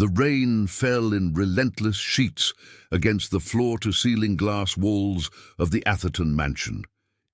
The rain fell in relentless sheets against the floor-to-ceiling glass walls of the Atherton mansion,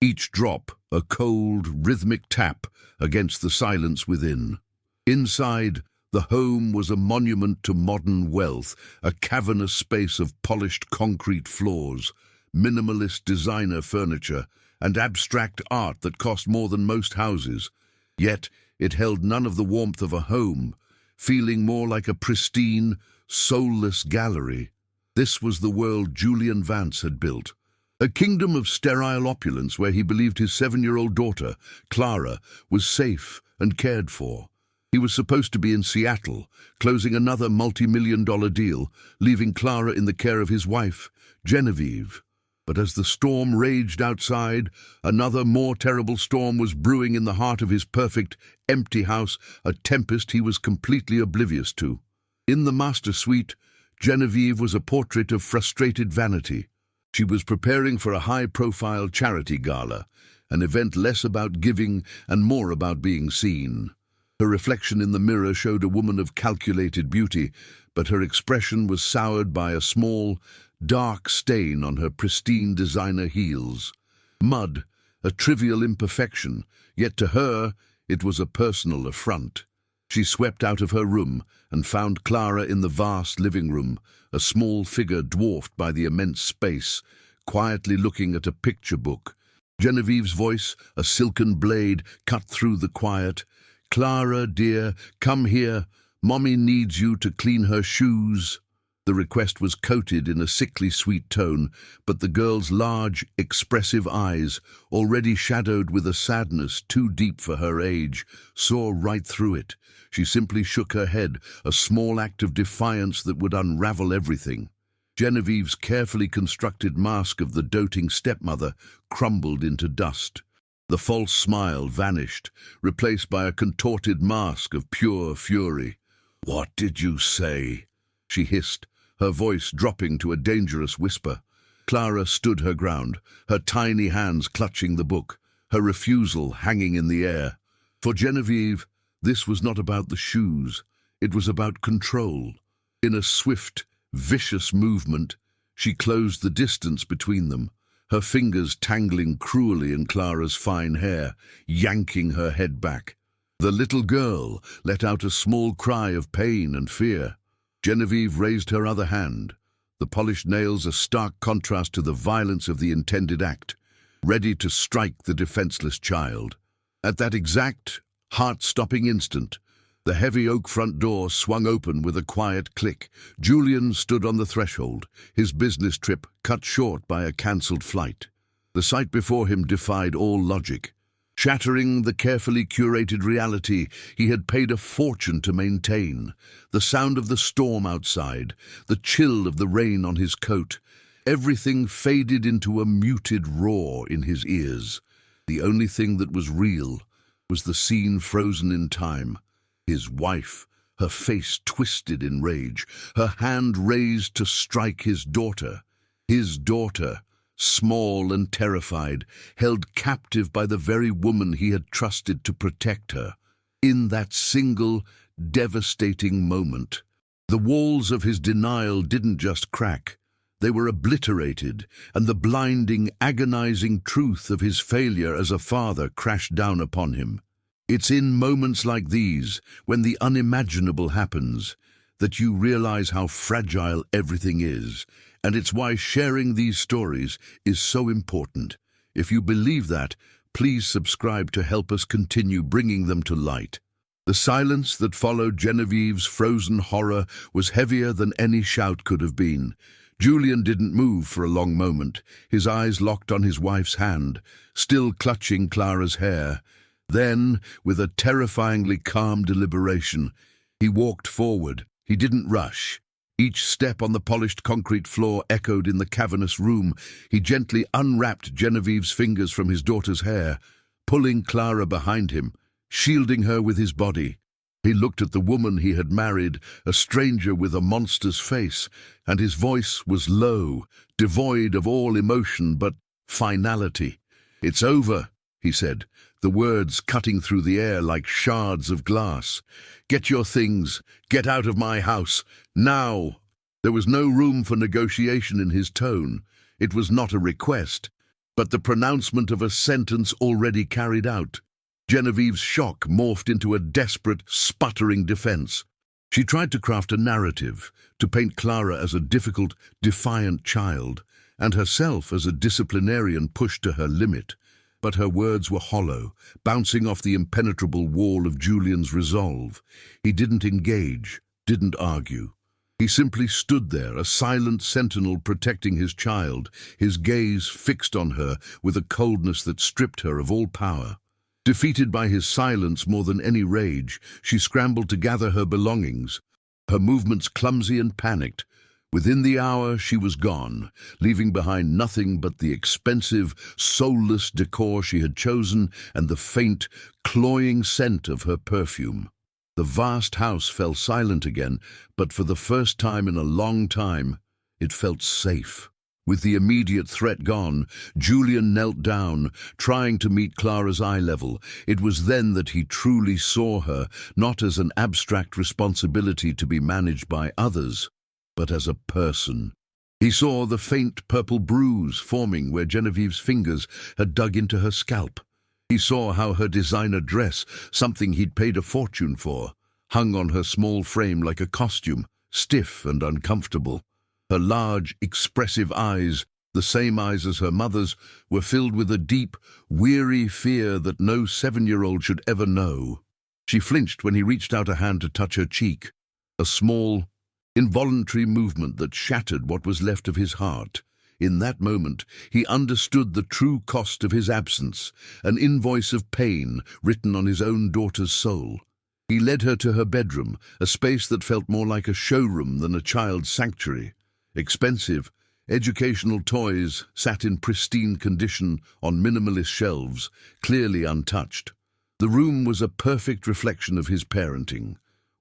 each drop a cold, rhythmic tap against the silence within. Inside, the home was a monument to modern wealth, a cavernous space of polished concrete floors, minimalist designer furniture, and abstract art that cost more than most houses. Yet it held none of the warmth of a home, feeling more like a pristine, soulless gallery. This was the world Julian Vance had built, a kingdom of sterile opulence where he believed his 7-year-old daughter, Clara, was safe and cared for. He was supposed to be in Seattle, closing another multi-million-dollar deal, leaving Clara in the care of his wife, Genevieve. But as the storm raged outside, another more terrible storm was brewing in the heart of his perfect, empty house, a tempest he was completely oblivious to. In the master suite, Genevieve was a portrait of frustrated vanity. She was preparing for a high-profile charity gala, an event less about giving and more about being seen. Her reflection in the mirror showed a woman of calculated beauty, but her expression was soured by a small, dark stain on her pristine designer heels. Mud, a trivial imperfection, yet to her it was a personal affront. She swept out of her room and found Clara in the vast living room, a small figure dwarfed by the immense space, quietly looking at a picture book. Genevieve's voice, a silken blade, cut through the quiet. "Clara, dear, come here. Mommy needs you to clean her shoes." The request was coated in a sickly sweet tone, but the girl's large, expressive eyes, already shadowed with a sadness too deep for her age, saw right through it. She simply shook her head, a small act of defiance that would unravel everything. Genevieve's carefully constructed mask of the doting stepmother crumbled into dust. The false smile vanished, replaced by a contorted mask of pure fury. "What did you say?" she hissed, her voice dropping to a dangerous whisper. Clara stood her ground, her tiny hands clutching the book, her refusal hanging in the air. For Genevieve, this was not about the shoes, it was about control. In a swift, vicious movement, she closed the distance between them, her fingers tangling cruelly in Clara's fine hair, yanking her head back. The little girl let out a small cry of pain and fear. Genevieve raised her other hand, the polished nails a stark contrast to the violence of the intended act, ready to strike the defenseless child. At that exact, heart-stopping instant, the heavy oak front door swung open with a quiet click. Julian stood on the threshold, his business trip cut short by a cancelled flight. The sight before him defied all logic. Shattering the carefully curated reality he had paid a fortune to maintain. The sound of the storm outside, the chill of the rain on his coat, everything faded into a muted roar in his ears. The only thing that was real was the scene frozen in time. His wife, her face twisted in rage, her hand raised to strike his daughter. His daughter, small and terrified, held captive by the very woman he had trusted to protect her. In that single, devastating moment, the walls of his denial didn't just crack, they were obliterated, and the blinding, agonizing truth of his failure as a father crashed down upon him. It's in moments like these, when the unimaginable happens, that you realize how fragile everything is, and it's why sharing these stories is so important. If you believe that, please subscribe to help us continue bringing them to light. The silence that followed Genevieve's frozen horror was heavier than any shout could have been. Julian didn't move for a long moment, his eyes locked on his wife's hand, still clutching Clara's hair. Then, with a terrifyingly calm deliberation, he walked forward. He didn't rush. Each step on the polished concrete floor echoed in the cavernous room. He gently unwrapped Genevieve's fingers from his daughter's hair, pulling Clara behind him, shielding her with his body. He looked at the woman he had married, a stranger with a monster's face, and his voice was low, devoid of all emotion but finality. "It's over," he said. the words cutting through the air like shards of glass. "Get your things. Get out of my house. Now!" There was no room for negotiation in his tone. It was not a request, but the pronouncement of a sentence already carried out. Genevieve's shock morphed into a desperate, sputtering defense. She tried to craft a narrative, to paint Clara as a difficult, defiant child, and herself as a disciplinarian pushed to her limit. But her words were hollow, bouncing off the impenetrable wall of Julian's resolve. He didn't engage, didn't argue. He simply stood there, a silent sentinel protecting his child, his gaze fixed on her with a coldness that stripped her of all power. Defeated by his silence more than any rage, she scrambled to gather her belongings, her movements clumsy and panicked. Within the hour, she was gone, leaving behind nothing but the expensive, soulless decor she had chosen and the faint, cloying scent of her perfume. The vast house fell silent again, but for the first time in a long time, it felt safe. With the immediate threat gone, Julian knelt down, trying to meet Clara's eye level. It was then that he truly saw her, not as an abstract responsibility to be managed by others, but as a person. He saw the faint purple bruise forming where Genevieve's fingers had dug into her scalp. He saw how her designer dress, something he'd paid a fortune for, hung on her small frame like a costume, stiff and uncomfortable. Her large, expressive eyes, the same eyes as her mother's, were filled with a deep, weary fear that no 7-year-old should ever know. She flinched when he reached out a hand to touch her cheek, a small, involuntary movement that shattered what was left of his heart. In that moment, he understood the true cost of his absence, an invoice of pain written on his own daughter's soul. He led her to her bedroom, a space that felt more like a showroom than a child's sanctuary. Expensive, educational toys sat in pristine condition on minimalist shelves, clearly untouched. The room was a perfect reflection of his parenting,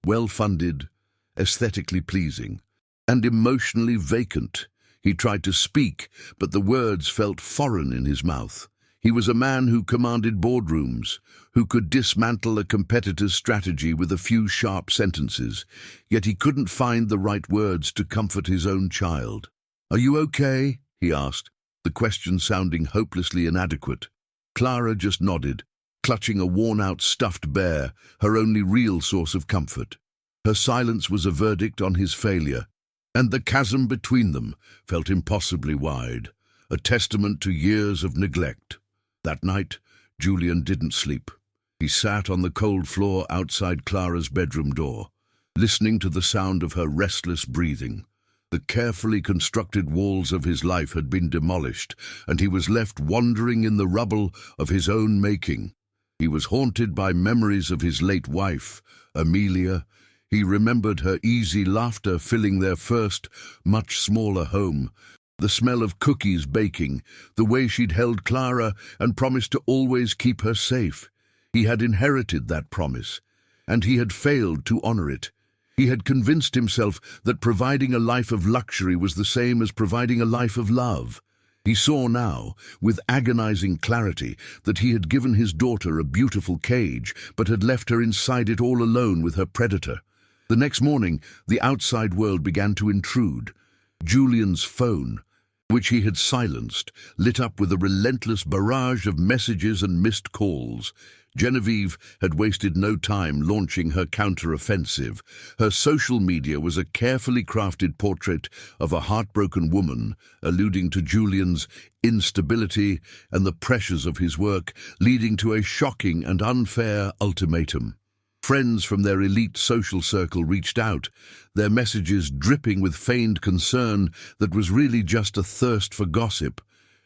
well-funded, aesthetically pleasing, and emotionally vacant. He tried to speak, but the words felt foreign in his mouth. He was a man who commanded boardrooms, who could dismantle a competitor's strategy with a few sharp sentences, yet he couldn't find the right words to comfort his own child. "Are you okay?" he asked, the question sounding hopelessly inadequate. Clara just nodded, clutching a worn-out stuffed bear, her only real source of comfort. Her silence was a verdict on his failure, and the chasm between them felt impossibly wide, a testament to years of neglect. That night, Julian didn't sleep. He sat on the cold floor outside Clara's bedroom door, listening to the sound of her restless breathing. The carefully constructed walls of his life had been demolished, and he was left wandering in the rubble of his own making. He was haunted by memories of his late wife, Amelia. He remembered her easy laughter filling their first, much smaller home, the smell of cookies baking, the way she'd held Clara and promised to always keep her safe. He had inherited that promise, and he had failed to honor it. He had convinced himself that providing a life of luxury was the same as providing a life of love. He saw now, with agonizing clarity, that he had given his daughter a beautiful cage, but had left her inside it all alone with her predator. The next morning, the outside world began to intrude. Julian's phone, which he had silenced, lit up with a relentless barrage of messages and missed calls. Genevieve had wasted no time launching her counter-offensive. Her social media was a carefully crafted portrait of a heartbroken woman, alluding to Julian's instability and the pressures of his work, leading to a shocking and unfair ultimatum. Friends from their elite social circle reached out, their messages dripping with feigned concern that was really just a thirst for gossip.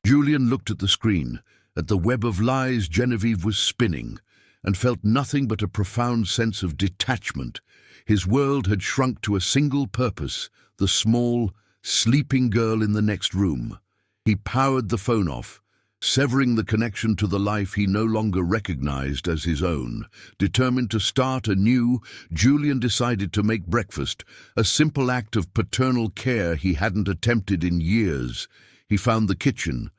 Julian looked at the screen, at the web of lies Genevieve was spinning, and felt nothing but a profound sense of detachment. His world had shrunk to a single purpose, the small, sleeping girl in the next room. He powered the phone off, severing the connection to the life he no longer recognized as his own. Determined to start anew, Julian decided to make breakfast, a simple act of paternal care he hadn't attempted in years. He found the kitchen,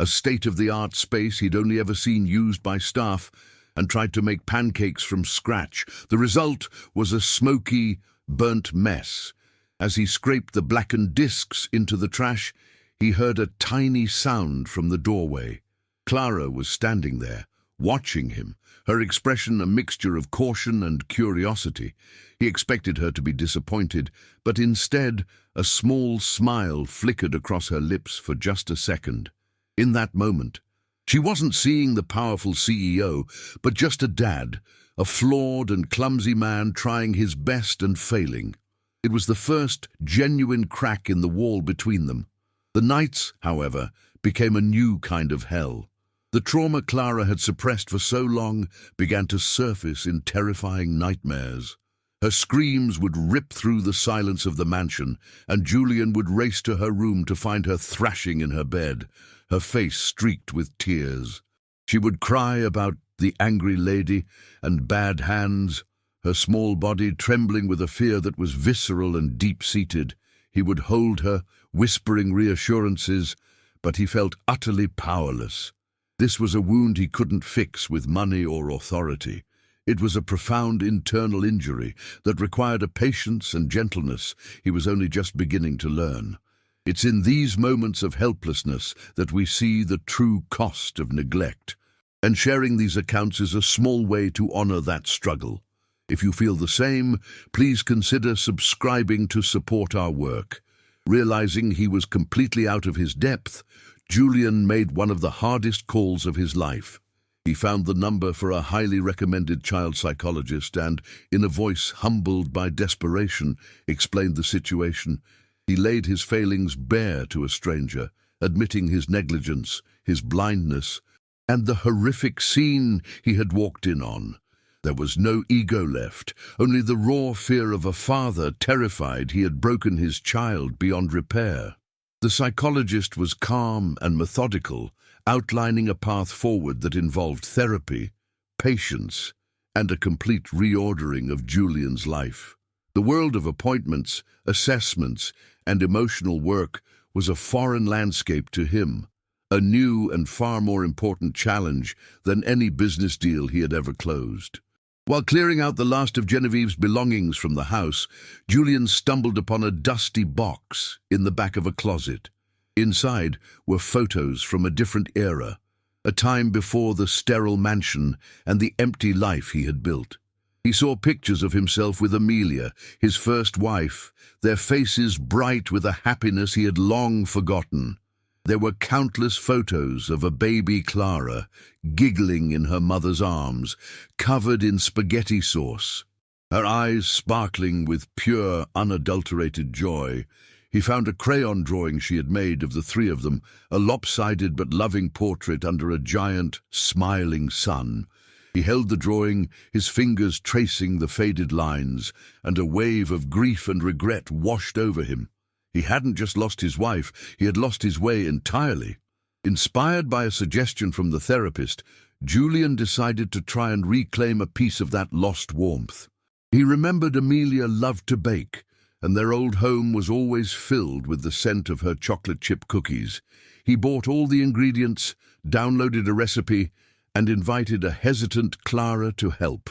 a state-of-the-art space he'd only ever seen used by staff, and tried to make pancakes from scratch. The result was a smoky, burnt mess. As he scraped the blackened discs into the trash, he heard a tiny sound from the doorway. Clara was standing there, watching him, her expression a mixture of caution and curiosity. He expected her to be disappointed, but instead a small smile flickered across her lips for just a second. In that moment, she wasn't seeing the powerful CEO, but just a dad, a flawed and clumsy man trying his best and failing. It was the first genuine crack in the wall between them. The nights, however, became a new kind of hell. The trauma Clara had suppressed for so long began to surface in terrifying nightmares. Her screams would rip through the silence of the mansion, and Julian would race to her room to find her thrashing in her bed, her face streaked with tears. She would cry about the angry lady and bad hands, her small body trembling with a fear that was visceral and deep-seated. He would hold her, whispering reassurances, but he felt utterly powerless. This was a wound he couldn't fix with money or authority. It was a profound internal injury that required a patience and gentleness he was only just beginning to learn. It's in these moments of helplessness that we see the true cost of neglect, and sharing these accounts is a small way to honor that struggle. If you feel the same, please consider subscribing to support our work. Realizing he was completely out of his depth, Julian made one of the hardest calls of his life. He found the number for a highly recommended child psychologist and, in a voice humbled by desperation, explained the situation. He laid his failings bare to a stranger, admitting his negligence, his blindness, and the horrific scene he had walked in on. There was no ego left, only the raw fear of a father terrified he had broken his child beyond repair. The psychologist was calm and methodical, outlining a path forward that involved therapy, patience, and a complete reordering of Julian's life. The world of appointments, assessments, and emotional work was a foreign landscape to him, a new and far more important challenge than any business deal he had ever closed. While clearing out the last of Genevieve's belongings from the house, Julian stumbled upon a dusty box in the back of a closet. Inside were photos from a different era, a time before the sterile mansion and the empty life he had built. He saw pictures of himself with Amelia, his first wife, their faces bright with a happiness he had long forgotten. There were countless photos of a baby Clara, giggling in her mother's arms, covered in spaghetti sauce, her eyes sparkling with pure, unadulterated joy. He found a crayon drawing she had made of the three of them, a lopsided but loving portrait under a giant, smiling sun. He held the drawing, his fingers tracing the faded lines, and a wave of grief and regret washed over him. He hadn't just lost his wife, he had lost his way entirely. Inspired by a suggestion from the therapist, Julian decided to try and reclaim a piece of that lost warmth. He remembered Amelia loved to bake, and their old home was always filled with the scent of her chocolate chip cookies. He bought all the ingredients, downloaded a recipe, and invited a hesitant Clara to help.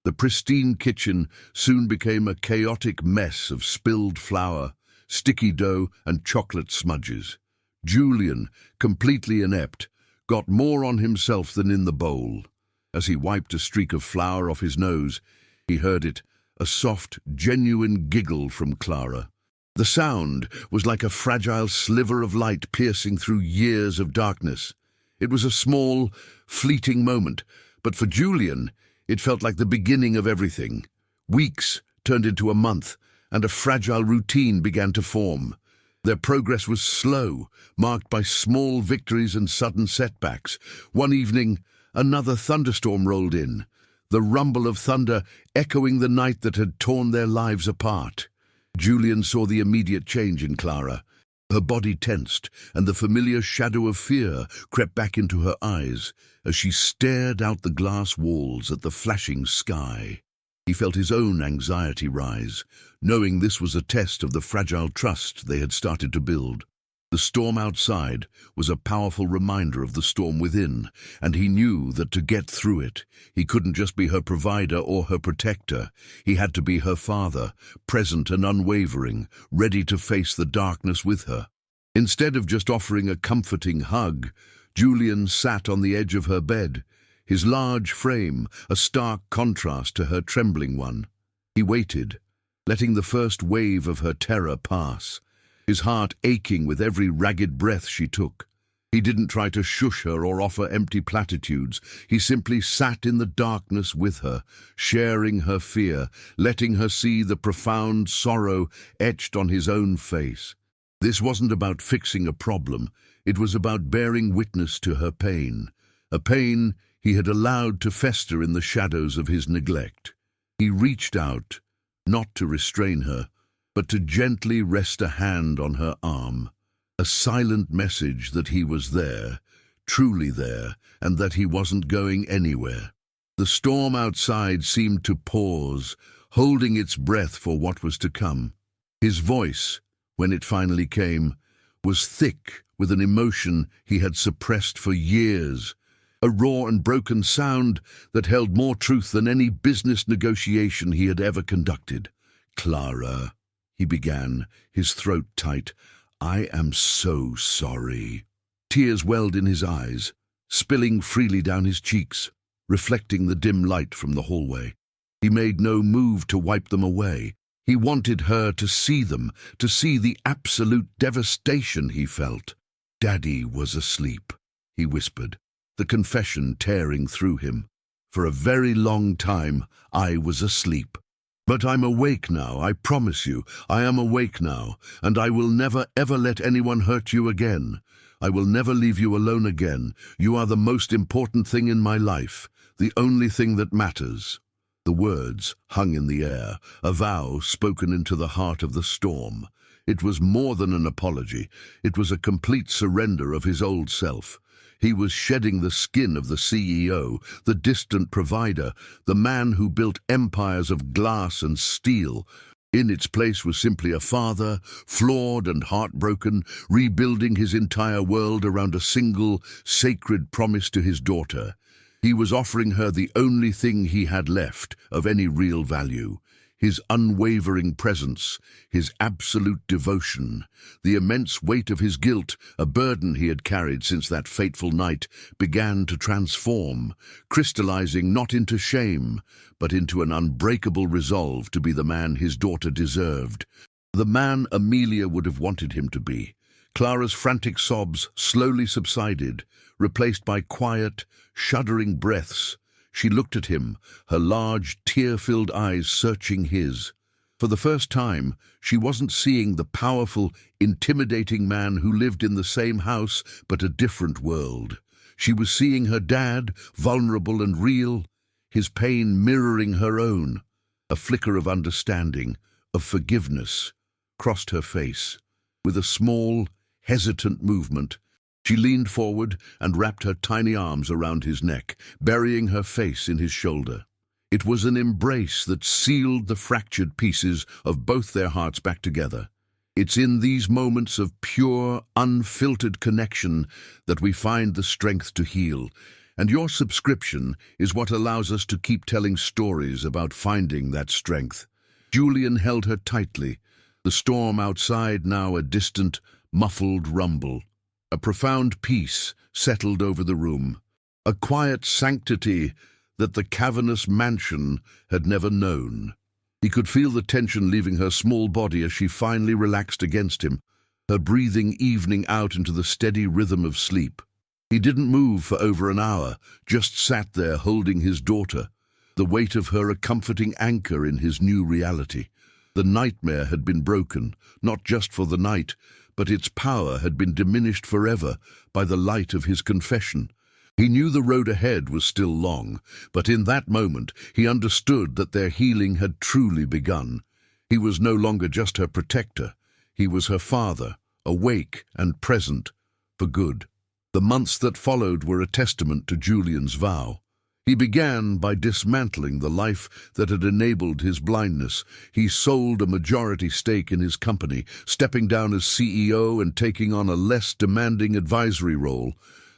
The pristine kitchen soon became a chaotic mess of spilled flour, sticky dough, and chocolate smudges. Julian, completely inept, got more on himself than in the bowl. As he wiped a streak of flour off his nose, he heard it, a soft, genuine giggle from Clara. The sound was like a fragile sliver of light piercing through years of darkness. It was a small, fleeting moment, but for Julian, it felt like the beginning of everything. Weeks turned into a month, and a fragile routine began to form. Their progress was slow, marked by small victories and sudden setbacks. One evening, another thunderstorm rolled in, the rumble of thunder echoing the night that had torn their lives apart. Julian saw the immediate change in Clara. Her body tensed, and the familiar shadow of fear crept back into her eyes as she stared out the glass walls at the flashing sky. He felt his own anxiety rise, knowing this was a test of the fragile trust they had started to build. The storm outside was a powerful reminder of the storm within, and he knew that to get through it, he couldn't just be her provider or her protector. He had to be her father, present and unwavering, ready to face the darkness with her. Instead of just offering a comforting hug, Julian sat on the edge of her bed, his large frame a stark contrast to her trembling one. He waited, letting the first wave of her terror pass, his heart aching with every ragged breath she took. He didn't try to shush her or offer empty platitudes. He simply sat in the darkness with her, sharing her fear, letting her see the profound sorrow etched on his own face. This wasn't about fixing a problem. It was about bearing witness to her pain, a pain he had allowed to fester in the shadows of his neglect. He reached out, not to restrain her, but to gently rest a hand on her arm, a silent message that he was there, truly there, and that he wasn't going anywhere. The storm outside seemed to pause, holding its breath for what was to come. His voice, when it finally came, was thick with an emotion he had suppressed for years, a raw and broken sound that held more truth than any business negotiation he had ever conducted. "Clara," he began, his throat tight, "I am so sorry." Tears welled in his eyes, spilling freely down his cheeks, reflecting the dim light from the hallway. He made no move to wipe them away. He wanted her to see them, to see the absolute devastation he felt. "Daddy was asleep," he whispered, the confession tearing through him. "For a very long time, I was asleep. But I'm awake now, I promise you. I am awake now, and I will never ever let anyone hurt you again. I will never leave you alone again. You are the most important thing in my life, the only thing that matters." The words hung in the air, a vow spoken into the heart of the storm. It was more than an apology. It was a complete surrender of his old self. He was shedding the skin of the CEO, the distant provider, the man who built empires of glass and steel. In its place was simply a father, flawed and heartbroken, rebuilding his entire world around a single, sacred promise to his daughter. He was offering her the only thing he had left of any real value: his unwavering presence, his absolute devotion. The immense weight of his guilt, a burden he had carried since that fateful night, began to transform, crystallizing not into shame, but into an unbreakable resolve to be the man his daughter deserved, the man Amelia would have wanted him to be. Clara's frantic sobs slowly subsided, replaced by quiet, shuddering breaths. She looked at him, her large, tear-filled eyes searching his. For the first time, she wasn't seeing the powerful, intimidating man who lived in the same house but a different world. She was seeing her dad, vulnerable and real, his pain mirroring her own. A flicker of understanding, of forgiveness, crossed her face. With a small, hesitant movement, she leaned forward and wrapped her tiny arms around his neck, burying her face in his shoulder. It was an embrace that sealed the fractured pieces of both their hearts back together. It's in these moments of pure, unfiltered connection that we find the strength to heal. And your subscription is what allows us to keep telling stories about finding that strength. Julian held her tightly, the storm outside now a distant, muffled rumble. A profound peace settled over the room, a quiet sanctity that the cavernous mansion had never known. He could feel the tension leaving her small body as she finally relaxed against him, her breathing evening out into the steady rhythm of sleep. He didn't move for over an hour, just sat there holding his daughter, the weight of her a comforting anchor in his new reality. The nightmare had been broken, not just for the night, but its power had been diminished forever by the light of his confession. He knew the road ahead was still long, but in that moment he understood that their healing had truly begun. He was no longer just her protector. He was her father, awake and present, for good. The months that followed were a testament to Julian's vow. He began by dismantling the life that had enabled his blindness. He sold a majority stake in his company, stepping down as CEO and taking on a less demanding advisory role.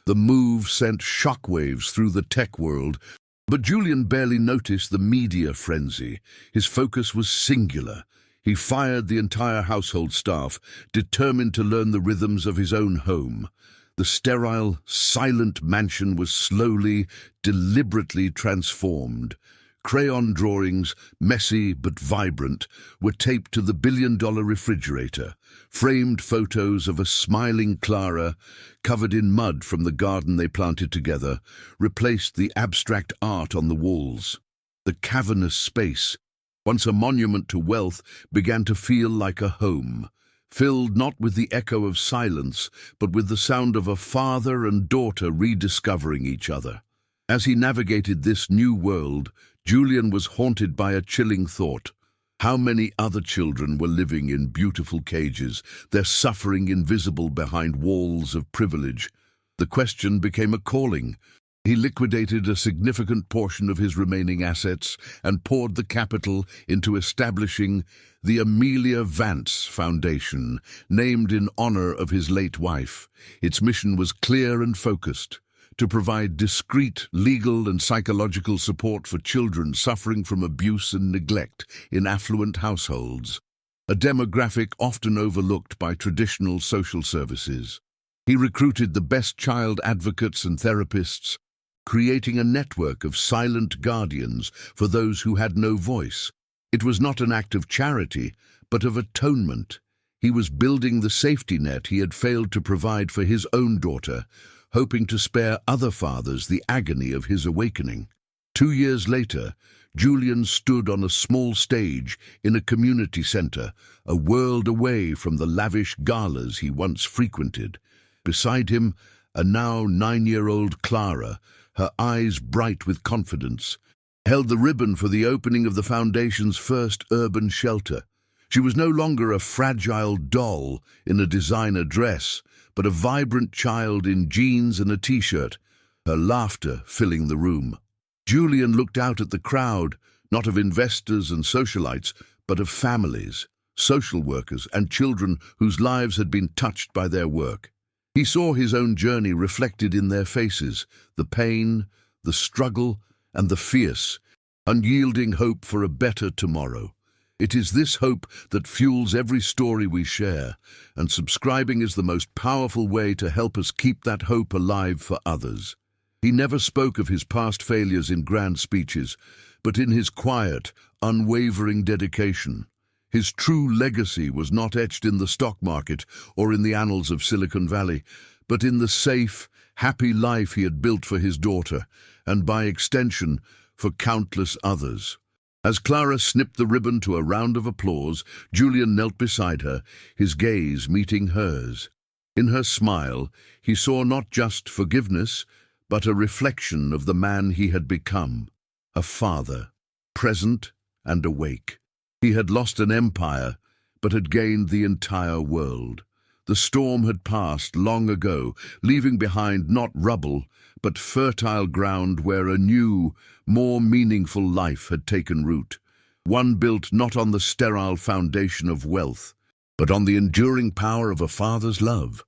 The move sent shockwaves through the tech world, but Julian barely noticed the media frenzy. His focus was singular. He fired the entire household staff, determined to learn the rhythms of his own home. The sterile, silent mansion was slowly, deliberately transformed. Crayon drawings, messy but vibrant, were taped to the billion-dollar refrigerator. Framed photos of a smiling Clara, covered in mud from the garden they planted together, replaced the abstract art on the walls. The cavernous space, once a monument to wealth, began to feel like a home, filled not with the echo of silence, but with the sound of a father and daughter rediscovering each other. As he navigated this new world, Julian was haunted by a chilling thought. How many other children were living in beautiful cages, their suffering invisible behind walls of privilege? The question became a calling. He liquidated a significant portion of his remaining assets and poured the capital into establishing the Amelia Vance Foundation, named in honor of his late wife. Its mission was clear and focused: to provide discreet legal and psychological support for children suffering from abuse and neglect in affluent households, a demographic often overlooked by traditional social services. He recruited the best child advocates and therapists, creating a network of silent guardians for those who had no voice. It was not an act of charity, but of atonement. He was building the safety net he had failed to provide for his own daughter, hoping to spare other fathers the agony of his awakening. 2 years later, Julian stood on a small stage in a community center, a world away from the lavish galas he once frequented. Beside him, a now 9-year-old Clara, her eyes bright with confidence, held the ribbon for the opening of the Foundation's first urban shelter. She was no longer a fragile doll in a designer dress, but a vibrant child in jeans and a t-shirt, her laughter filling the room. Julian looked out at the crowd, not of investors and socialites, but of families, social workers, and children whose lives had been touched by their work. He saw his own journey reflected in their faces, the pain, the struggle, and the fierce, unyielding hope for a better tomorrow. It is this hope that fuels every story we share, and subscribing is the most powerful way to help us keep that hope alive for others. He never spoke of his past failures in grand speeches, but in his quiet, unwavering dedication. His true legacy was not etched in the stock market or in the annals of Silicon Valley, but in the safe, happy life he had built for his daughter, and by extension, for countless others. As Clara snipped the ribbon to a round of applause, Julian knelt beside her, his gaze meeting hers. In her smile, he saw not just forgiveness, but a reflection of the man he had become, a father, present and awake. He had lost an empire, but had gained the entire world. The storm had passed long ago, leaving behind not rubble, but fertile ground where a new, more meaningful life had taken root. One built not on the sterile foundation of wealth, but on the enduring power of a father's love.